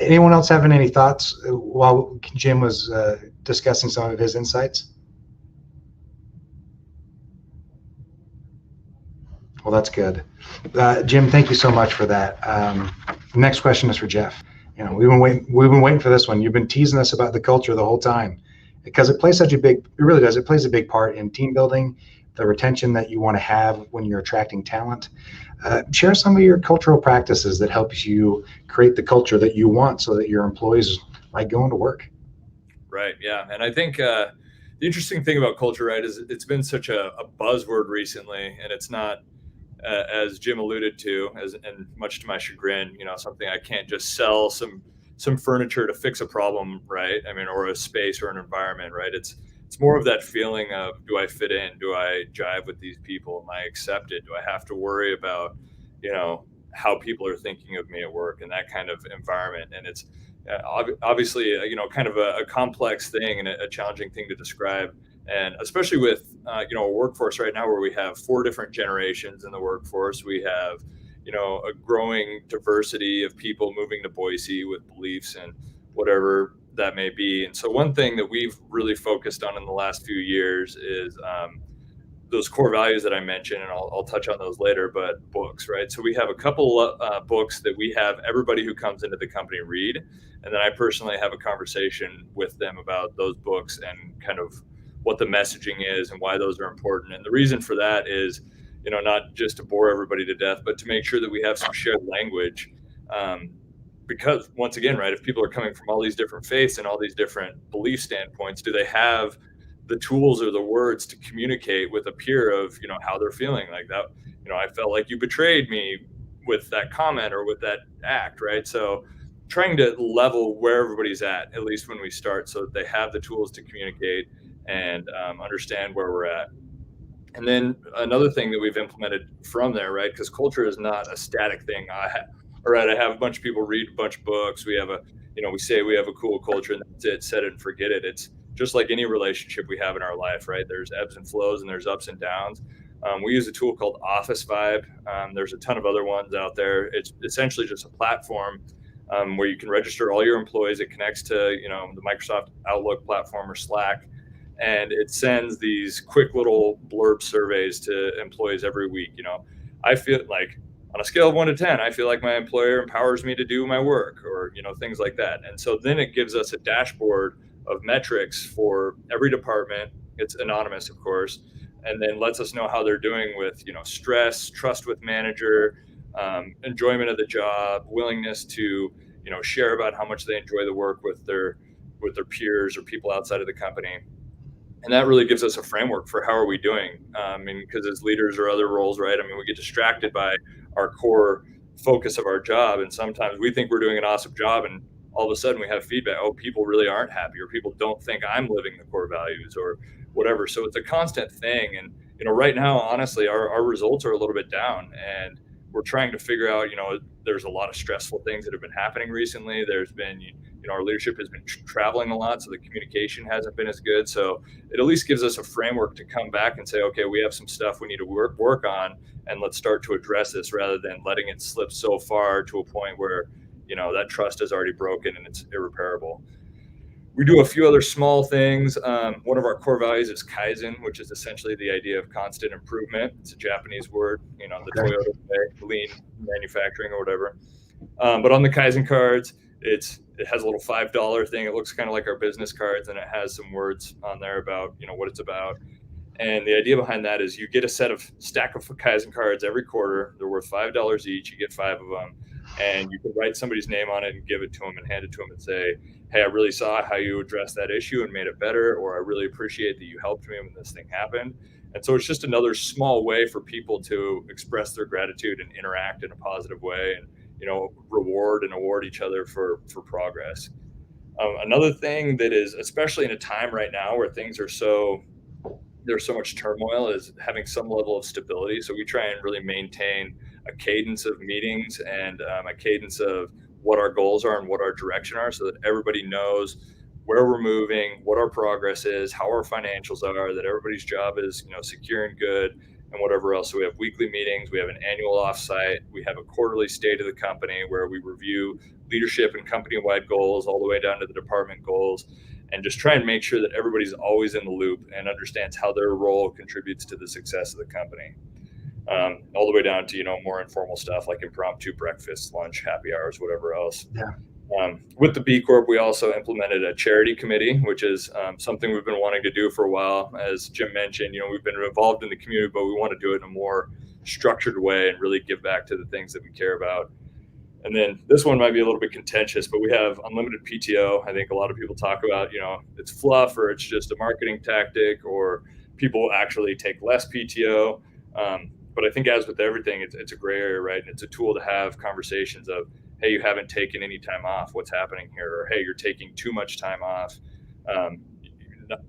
Anyone else having any thoughts while Jim was discussing some of his insights? Well, that's good. Jim, thank you so much for that. The next question is for Jeff. We've been waiting for this one. You've been teasing us about the culture the whole time, because it plays it really does. It plays a big part in team building, the retention that you want to have when you're attracting talent. Share some of your cultural practices that helps you create the culture that you want so that your employees like going to work. Right. Yeah. And I think the interesting thing about culture, right, is it's been such a buzzword recently, and it's not, as Jim alluded to, and much to my chagrin, something I can't just sell some furniture to fix a problem, right? I mean, or a space or an environment, right? It's more of that feeling of, do I fit in? Do I jive with these people? Am I accepted? Do I have to worry about, how people are thinking of me at work and that kind of environment? And it's obviously, kind of a complex thing and a challenging thing to describe. And especially with, a workforce right now where we have 4 different generations in the workforce, we have, a growing diversity of people moving to Boise with beliefs and whatever that may be. And so one thing that we've really focused on in the last few years is those core values that I mentioned, and I'll touch on those later, but books, right? So we have a couple books that we have everybody who comes into the company read. And then I personally have a conversation with them about those books and kind of what the messaging is and why those are important. And the reason for that is, not just to bore everybody to death, but to make sure that we have some shared language. Because once again, right, if people are coming from all these different faiths and all these different belief standpoints, do they have the tools or the words to communicate with a peer of, how they're feeling like that? I felt like you betrayed me with that comment or with that act, right? So trying to level where everybody's at least when we start, so that they have the tools to communicate and understand where we're at. And then another thing that we've implemented from there, right, because culture is not a static thing. I have a bunch of people read a bunch of books. We have we say we have a cool culture, and that's it, set it and forget it. It's just like any relationship we have in our life, right? There's ebbs and flows and there's ups and downs. We use a tool called Office Vibe. There's a ton of other ones out there. It's essentially just a platform where you can register all your employees. It connects to, the Microsoft Outlook platform or Slack. And it sends these quick little blurb surveys to employees every week. I feel like on a scale of 1 to 10, I feel like my employer empowers me to do my work, or, things like that. And so then it gives us a dashboard of metrics for every department. It's anonymous, of course, and then lets us know how they're doing with, stress, trust with manager, enjoyment of the job, willingness to, share about how much they enjoy the work with their peers or people outside of the company. And that really gives us a framework for how are we doing. Because as leaders or other roles, right, we get distracted by our core focus of our job. And sometimes we think we're doing an awesome job, and all of a sudden we have feedback. Oh, people really aren't happy, or people don't think I'm living the core values or whatever. So it's a constant thing. And, right now, honestly, our results are a little bit down, and we're trying to figure out, there's a lot of stressful things that have been happening recently. There's been, our leadership has been traveling a lot, so the communication hasn't been as good. So it at least gives us a framework to come back and say, okay, we have some stuff we need to work on, and let's start to address this, rather than letting it slip so far to a point where, that trust is already broken and it's irreparable. We do a few other small things. One of our core values is Kaizen, which is essentially the idea of constant improvement. It's a Japanese word, the Toyota way, lean manufacturing or whatever. But on the Kaizen cards, it has a little $5 thing. It looks kind of like our business cards, and it has some words on there about what it's about. And the idea behind that is you get a stack of Kaizen cards every quarter. They're worth $5 each. You get 5 of them, and you can write somebody's name on it and give it to them and hand it to them and say, hey, I really saw how you addressed that issue and made it better, or I really appreciate that you helped me when this thing happened. And so it's just another small way for people to express their gratitude and interact in a positive way, and reward and award each other for progress. Another thing that is, especially in a time right now where things are there's so much turmoil, is having some level of stability. So we try and really maintain a cadence of meetings and a cadence of what our goals are and what our direction are, so that everybody knows where we're moving, what our progress is, how our financials are, that everybody's job is secure and good, and whatever else. So we have weekly meetings, we have an annual offsite, we have a quarterly state of the company where we review leadership and company-wide goals all the way down to the department goals, and just try and make sure that everybody's always in the loop and understands how their role contributes to the success of the company. All the way down to, more informal stuff like impromptu breakfast, lunch, happy hours, whatever else. Yeah. With the B Corp, we also implemented a charity committee, which is something we've been wanting to do for a while. As Jim mentioned, we've been involved in the community, but we want to do it in a more structured way and really give back to the things that we care about. And then this one might be a little bit contentious, but we have unlimited PTO. I think a lot of people talk about, it's fluff, or it's just a marketing tactic, or people actually take less PTO. But I think, as with everything, it's a gray area, right? And it's a tool to have conversations of, hey, you haven't taken any time off. What's happening here? Or, hey, you're taking too much time off.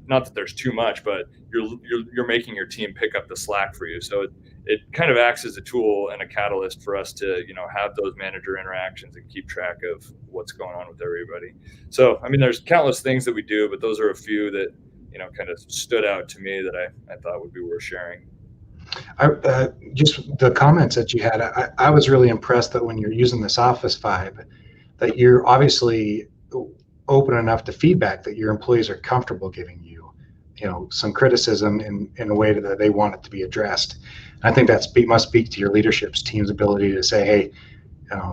Not that there's too much, but you're making your team pick up the slack for you. So it kind of acts as a tool and a catalyst for us to, have those manager interactions and keep track of what's going on with everybody. So, there's countless things that we do, but those are a few that, kind of stood out to me that I thought would be worth sharing. Just the comments that you had, I was really impressed that when you're using this Office vibe, that you're obviously open enough to feedback, that your employees are comfortable giving you, some criticism in a way that they want it to be addressed. And I think that must speak to your leadership's team's ability to say, hey,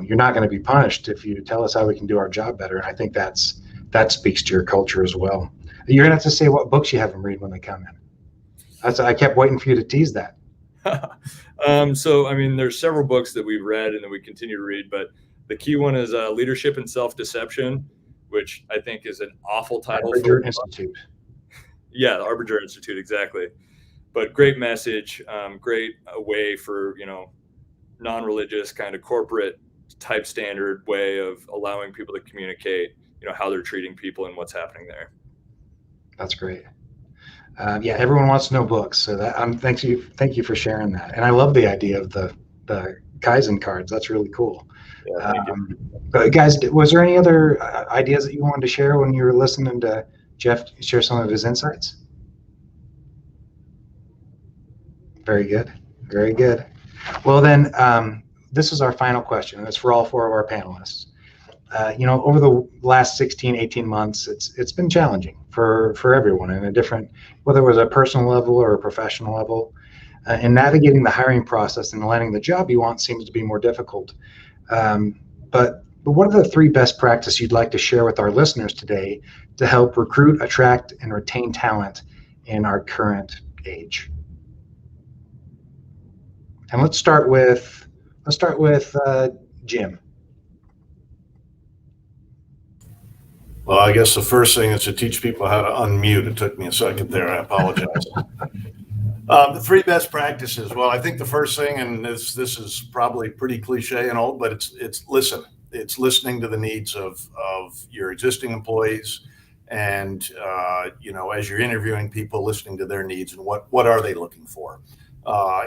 you're not going to be punished if you tell us how we can do our job better. And I think that speaks to your culture as well. You're going to have to say what books you have them read when they come in. I kept waiting for you to tease that. So, there's several books that we've read and that we continue to read, but the key one is Leadership and Self-Deception, which I think is an awful title. Arbiter Institute. Yeah, the Arbiter Institute, exactly. But great message, great way for, non-religious kind of corporate type standard way of allowing people to communicate, how they're treating people and what's happening there. That's great. Yeah, everyone wants to know books, so thank you for sharing that. And I love the idea of the Kaizen cards. That's really cool. Yeah, thank you. But guys, was there any other ideas that you wanted to share when you were listening to Jeff share some of his insights? Very good, very good. Well then, this is our final question, and it's for all 4 of our panelists. Over the last 16, 18 months, it's been challenging for everyone in a different, whether it was a personal level or a professional level. And navigating the hiring process and landing the job you want seems to be more difficult. But what are the 3 best practices you'd like to share with our listeners today to help recruit, attract, and retain talent in our current age? And let's start with Jim. Well, I guess the first thing is to teach people how to unmute. It took me a second there. I apologize. The 3 best practices. Well, I think the first thing, and this is probably pretty cliche and old, but it's listen. It's listening to the needs of your existing employees, and as you're interviewing people, listening to their needs and what are they looking for.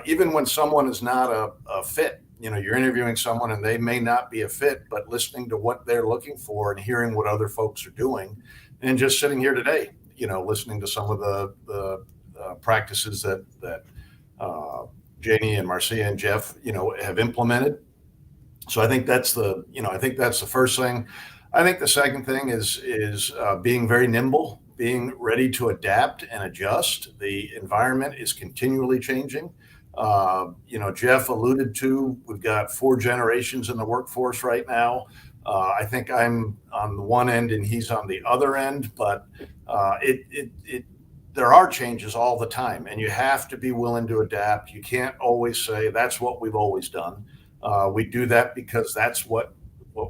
Even when someone is not a fit, you're interviewing someone and they may not be a fit, but listening to what they're looking for and hearing what other folks are doing, and just sitting here today, listening to some of the practices that Janie and Marcia and Jeff, have implemented. So I think that's the first thing. I think the second thing is being very nimble, being ready to adapt and adjust. The environment is continually changing. Jeff alluded to, we've got 4 generations in the workforce right now. I think I'm on the one end and he's on the other end, but there are changes all the time, and you have to be willing to adapt. You can't always say that's what we've always done. We do that because that's what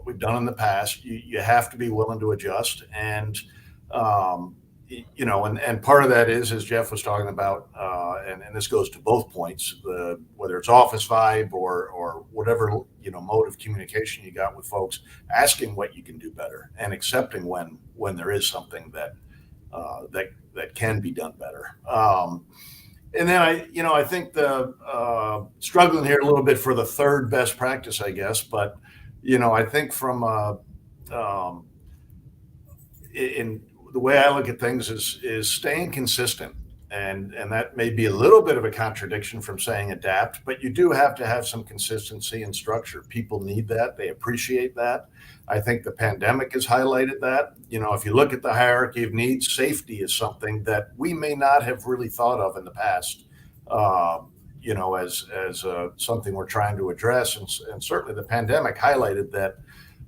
we've done in the past. You have to be willing to adjust, and and part of that is, as Jeff was talking about, and this goes to both points, whether it's office vibe or whatever mode of communication you got with folks, asking what you can do better and accepting when there is something that can be done better. And then I think the struggling here a little bit for the third best practice, I guess, but I think from in the way I look at things is staying consistent, and that may be a little bit of a contradiction from saying adapt, but you do have to have some consistency and structure. People need that; they appreciate that. I think the pandemic has highlighted that. If you look at the hierarchy of needs, safety is something that we may not have really thought of in the past, as something we're trying to address. And certainly the pandemic highlighted that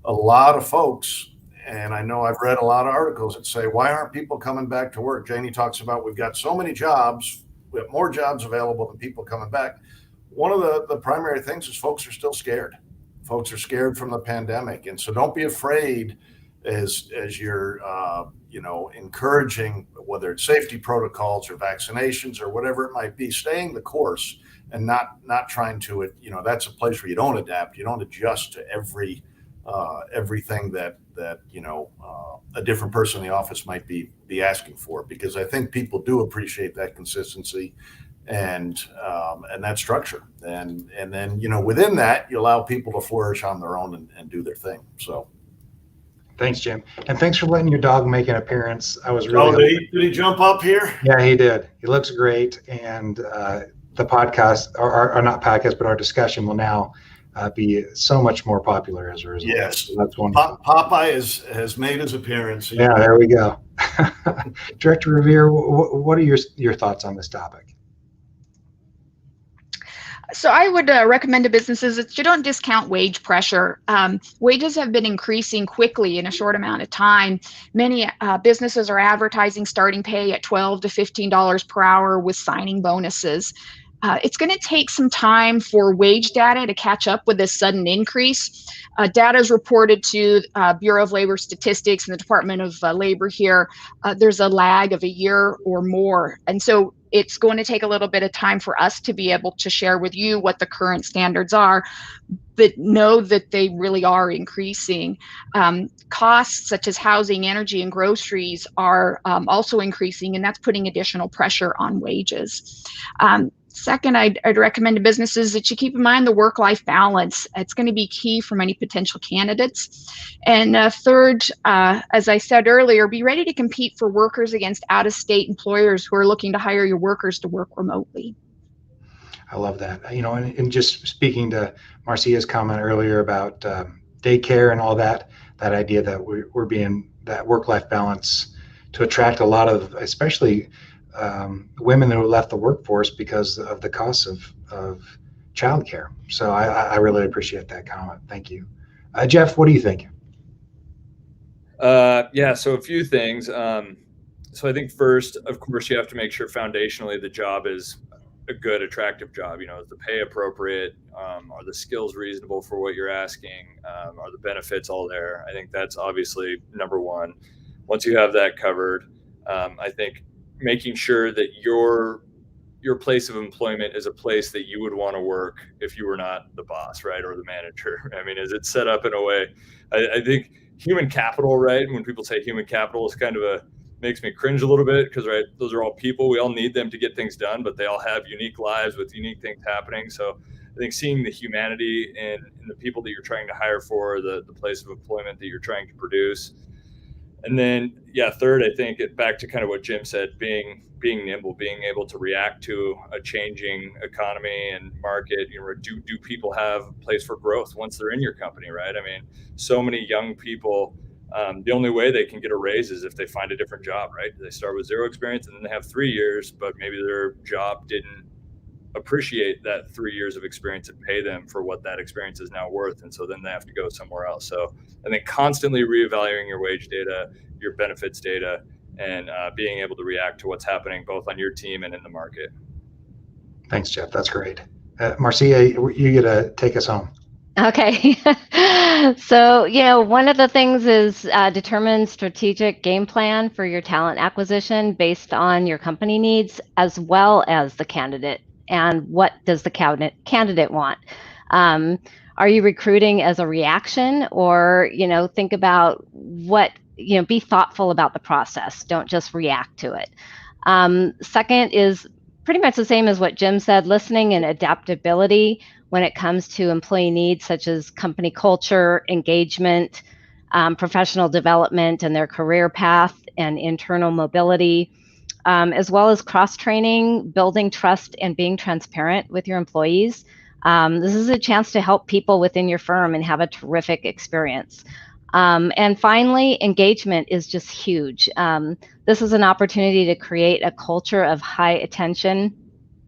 a lot of folks, and I know I've read a lot of articles that say, why aren't people coming back to work? Janie talks about, we've got so many jobs, we have more jobs available than people coming back. One of the primary things is folks are still scared. Folks are scared from the pandemic. And so don't be afraid as you're, encouraging, whether it's safety protocols or vaccinations or whatever it might be, staying the course and not trying to, that's a place where you don't adapt. You don't adjust to everything that a different person in the office might be asking for, because I think people do appreciate that consistency and that structure. And then, within that, you allow people to flourish on their own and do their thing. So. Thanks, Jim. And thanks for letting your dog make an appearance. I was really. Did he jump up here? Yeah, he did. He looks great. And the podcast, or not podcast, but our discussion will now be so much more popular as a result. Yes. So that's wonderful. Popeye has made his appearance. Yeah, there we go. Director Revere, what are your thoughts on this topic? So I would recommend to businesses that you don't discount wage pressure. Wages have been increasing quickly in a short amount of time. Many businesses are advertising starting pay at $12 to $15 per hour with signing bonuses. It's going to take some time for wage data to catch up with this sudden increase. Data is reported to Bureau of Labor Statistics and the Department of Labor here. There's a lag of a year or more. And so it's going to take a little bit of time for us to be able to share with you what the current standards are, but know that they really are increasing. Costs such as housing, energy, and groceries are also increasing, and that's putting additional pressure on wages. Second, I'd recommend to businesses that you keep in mind the work-life balance. It's going to be key for many potential candidates. And third, as I said earlier, be ready to compete for workers against out-of-state employers who are looking to hire your workers to work remotely. I love that. And just speaking to Marcia's comment earlier about daycare and all that idea that we're being that work-life balance to attract a lot of, especially women who left the workforce because of the costs of childcare. So I really appreciate that comment. Thank you. Jeff, what do you think? So a few things. So I think first, of course, you have to make sure foundationally the job is a good, attractive job. Is the pay appropriate? Are the skills reasonable for what you're asking? Are the benefits all there? I think that's obviously number one. Once you have that covered, I think making sure that your place of employment is a place that you would want to work if you were not the boss, right, or the manager. I mean, is it set up in a way? I think human capital, right? When people say human capital, is kind of makes me cringe a little bit because, right, those are all people. We all need them to get things done, but they all have unique lives with unique things happening. So I think seeing the humanity in the people that you're trying to hire for, the place of employment that you're trying to produce. And then, third, I think back to kind of what Jim said, being nimble, being able to react to a changing economy and market. Do people have a place for growth once they're in your company, right? I mean, so many young people, the only way they can get a raise is if they find a different job, right? They start with 0 experience and then they have 3 years, but maybe their job didn't appreciate that 3 years of experience and pay them for what that experience is now worth. And so then they have to go somewhere else. So I think constantly reevaluating your wage data, your benefits data, and being able to react to what's happening both on your team and in the market. Thanks, Jeff. That's great. Marcia, you get to take us home. Okay. So, one of the things is determine strategic game plan for your talent acquisition based on your company needs as well as the candidate. And what does the candidate want? Are you recruiting as a reaction, or, think about what, be thoughtful about the process. Don't just react to it. Second is pretty much the same as what Jim said, listening and adaptability when it comes to employee needs, such as company culture, engagement, professional development and their career path, and internal mobility, as well as cross-training, building trust, and being transparent with your employees. This is a chance to help people within your firm and have a terrific experience. And finally, engagement is just huge. This is an opportunity to create a culture of high attention.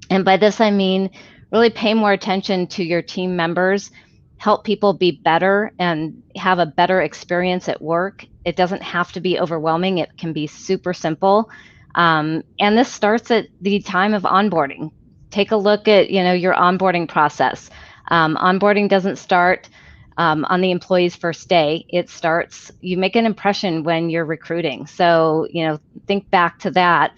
And by this, I mean really pay more attention to your team members, help people be better and have a better experience at work. It doesn't have to be overwhelming. It can be super simple. And this starts at the time of onboarding. Take a look at, your onboarding process. Onboarding doesn't start on the employee's first day. It starts, you make an impression when you're recruiting. So, think back to that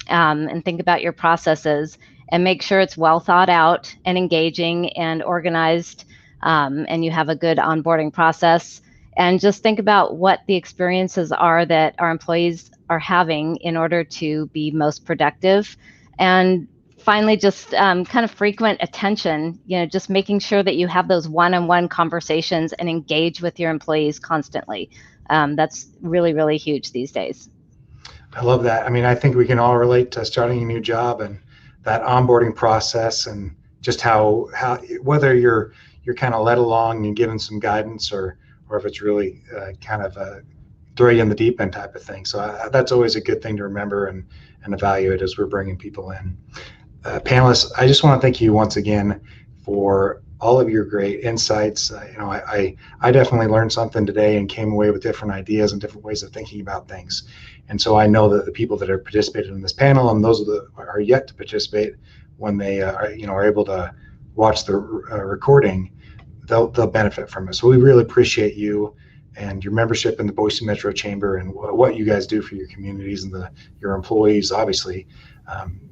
and think about your processes and make sure it's well thought out and engaging and organized, and you have a good onboarding process. And just think about what the experiences are that our employees are having in order to be most productive. And finally, just kind of frequent attention, just making sure that you have those one-on-one conversations and engage with your employees constantly. That's really, really huge these days. I love that. I mean, I think we can all relate to starting a new job and that onboarding process, and just how whether you're kind of led along and given some guidance, or if it's really kind of a throw you in the deep end type of thing. So that's always a good thing to remember and evaluate as we're bringing people in. Panelists, I just want to thank you once again for all of your great insights. I definitely learned something today and came away with different ideas and different ways of thinking about things. And so I know that the people that are participating in this panel and those that are yet to participate, when they are able to watch the recording, they'll benefit from it. So we really appreciate you and your membership in the Boise Metro Chamber and what you guys do for your communities and your employees. Obviously,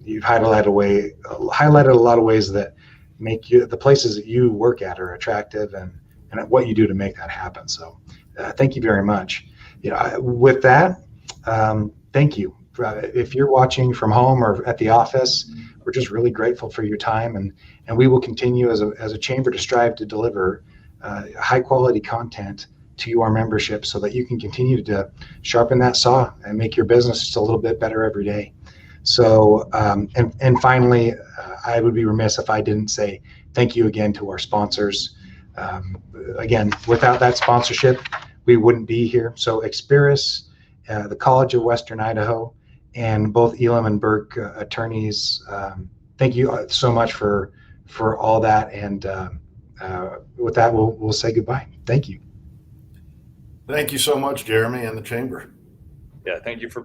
you've highlighted a lot of ways that make the places that you work at are attractive, and what you do to make that happen. So thank you very much. With that, thank you. If you're watching from home or at the office, we're just really grateful for your time, and we will continue as a chamber to strive to deliver high quality content to our membership so that you can continue to sharpen that saw and make your business just a little bit better every day. So, and finally, I would be remiss if I didn't say thank you again to our sponsors. Again, without that sponsorship, we wouldn't be here. So Experis, the College of Western Idaho, and both Elam and Burke attorneys, thank you so much for all that. And with that, we'll say goodbye. Thank you. Thank you so much, Jeremy, and the Chamber. Yeah, thank you for